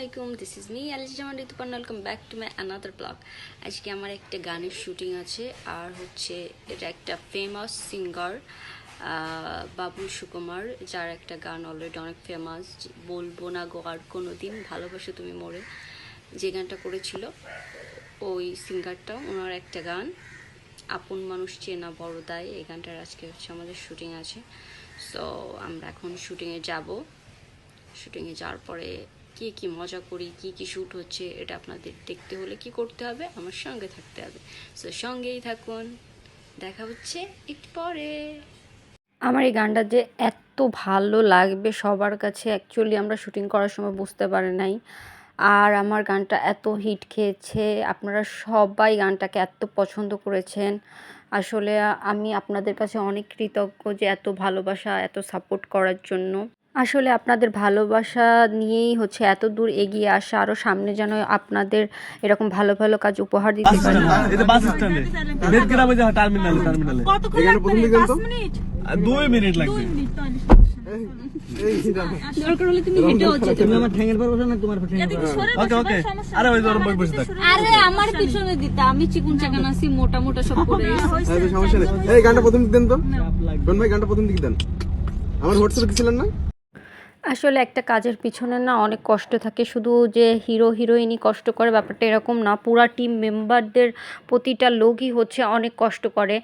আলাইকুম, this is me Aliza Zaman Rituparna. Welcome back to my another blog. আজকে আমার একটা গানের শুটিং আছে, আর হচ্ছে এটা একটা ফেমাস সিঙ্গার বাবুল সুকুমার, যার একটা গান অলরেডি অনেক ফেমাস, বলবো না গো আর কোনো দিন, ভালোবাসো তুমি মোরে, যে গানটা করেছিল ওই সিঙ্গারটা, ওনার একটা গান আপন মানুষ চেনা বড় দায়, এই গানটার আজকে হচ্ছে আমাদের শুটিং আছে। সো আমরা এখন শুটিংয়ে যাব। শুটিংয়ে যাওয়ার পরে কি কি মজা করি, কি কি শ্যুট হচ্ছে, এটা আপনাদের দেখতে হলে কি করতে হবে, আমার সঙ্গে থাকতে হবে। সো সঙ্গেই থাকুন, দেখা হচ্ছে একটু পরে। আমার এই গানটা যে এত ভালো লাগবে সবার কাছে, অ্যাকচুয়ালি আমরা শুটিং করার সময় বুঝতে পারি নাই। আর আমার গানটা এত হিট খেয়েছে, আপনারা সবাই গানটাকে এত পছন্দ করেছেন। আসলে আমি আপনাদের কাছে অনেক কৃতজ্ঞ যে এত ভালোবাসা, এত সাপোর্ট করার জন্য। আসলে আপনাদের ভালোবাসা নিয়েই হচ্ছে এত দূর এগিয়ে আসা, আরও সামনে যেন আপনাদের এরকম ভালো ভালো কাজ উপহার দিতে পারি। আমার পিছনে দিতে আমি চিকুন চাকান আছি, মোটা মোটা সব করে। সমস্যা নেই, এই গানটা প্রথম দিক দেন তো, ভাই গানটা প্রথম দিক দেন। আমার হোয়াটসঅ্যাপে দিছিলেন না? আসলে একটা কাজের পিছনে না অনেক কষ্ট থাকে, শুধু যে হিরো হিরোইনই কষ্ট করে ব্যাপারটা এরকম না, পুরা টিম মেম্বারদের প্রতিটা লোকই হচ্ছে অনেক কষ্ট করে।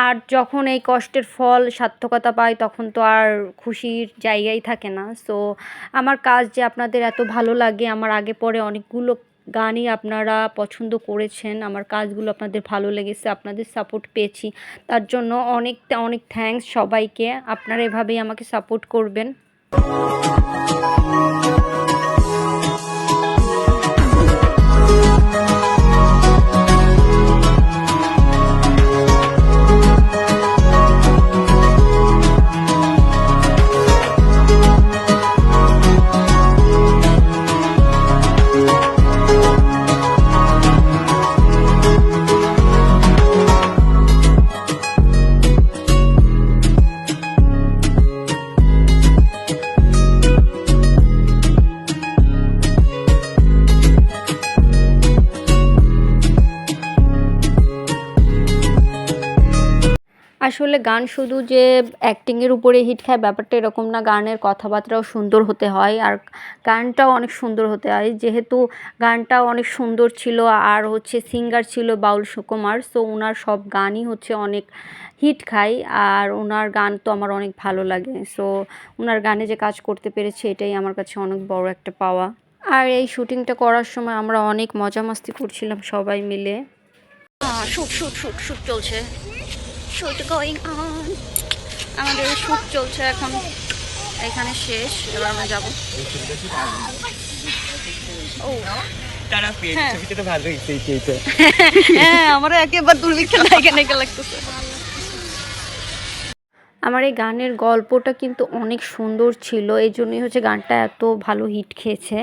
আর যখন এই কষ্টের ফল সার্থকতা পায় তখন তো আর খুশির জায়গাই থাকে না। সো আমার কাজ যে আপনাদের এত ভালো লাগে, আমার আগে পরে অনেকগুলো গানই আপনারা পছন্দ করেছেন, আমার কাজগুলো আপনাদের ভালো লেগেছে, আপনাদের সাপোর্ট পেয়েছি, তার জন্য অনেক অনেক থ্যাঙ্কস সবাইকে। আপনারা এভাবেই আমাকে সাপোর্ট করবেন। আসলে গান শুধু যে অ্যাক্টিংয়ের উপরে হিট খায় ব্যাপারটা এরকম না, গানের কথাবার্তাও সুন্দর হতে হয়, আর গানটাও অনেক সুন্দর হতে হয়। যেহেতু গানটাও অনেক সুন্দর ছিল আর হচ্ছে সিঙ্গার ছিল বাউল সুকুমার, সো ওনার সব গানই হচ্ছে অনেক হিট খায়, আর ওনার গান তো আমার অনেক ভালো লাগে। সো ওনার গানে যে কাজ করতে পেরেছি এটাই আমার কাছে অনেক বড় একটা পাওয়া। আর এই শুটিংটা করার সময় আমরা অনেক মজা মাস্তি করছিলাম সবাই মিলে। শুট শুট শুট শুট চলছে, শুট গোয়িং অন, আমাদের শুট চলছে এখন, এখানে শেষ, এবার আমরা যাবো। ও তারা ছবিটা তো ভালো হয়েছে, হ্যাঁ আমার একেবারে দুর্ভিক্ষে লাগে লাগতেছে। আমার এই গানের গল্পটা কিন্তু অনেক সুন্দর ছিল, এই জন্যই হচ্ছে গানটা এত ভালো হিট খেয়েছে।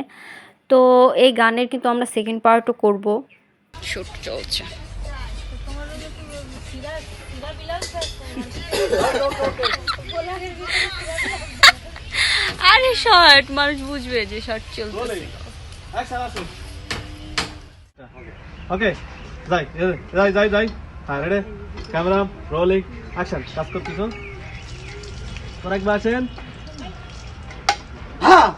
তো এই গানের কিন্তু আমরা সেকেন্ড পার্টও করব। শুট চলছে। আরে শর্ট মানুষ বুঝবে যে শর্ট চলছে। ওকে যাই যাই যাই যাই, হ্যাঁ রেডি, ক্যামেরা রোলিং অ্যাকশন। কাজ করতেছ তোরা একবার আছেন। হ্যাঁ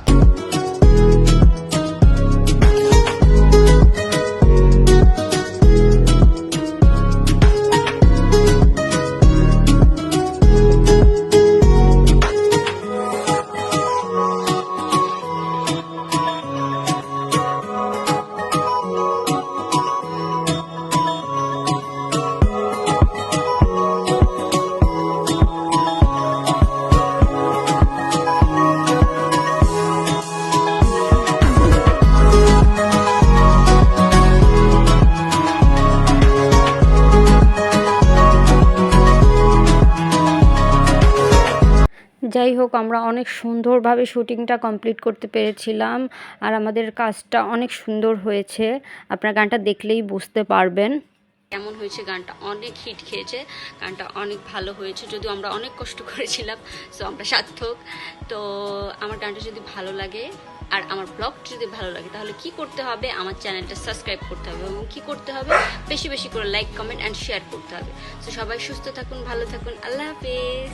যাই হোক, আমরা অনেক সুন্দরভাবে শুটিংটা কমপ্লিট করতে পেরেছিলাম, আর আমাদের কাজটা অনেক সুন্দর হয়েছে, আপনার গানটা দেখলেই বুঝতে পারবেন কেমন হয়েছে। গানটা অনেক হিট খেয়েছে, গানটা অনেক ভালো হয়েছে, যদিও আমরা অনেক কষ্ট করেছিলাম, সো আমরা সার্থক। তো আমার গানটা যদি ভালো লাগে আর আমার ব্লগটি যদি ভালো লাগে তাহলে কি করতে হবে, আমার চ্যানেলটা সাবস্ক্রাইব করতে হবে এবং কি করতে হবে, বেশি বেশি করে লাইক কমেন্ট অ্যান্ড শেয়ার করতে হবে। তো সবাই সুস্থ থাকুন, ভালো থাকুন, আল্লাহ হাফেজ।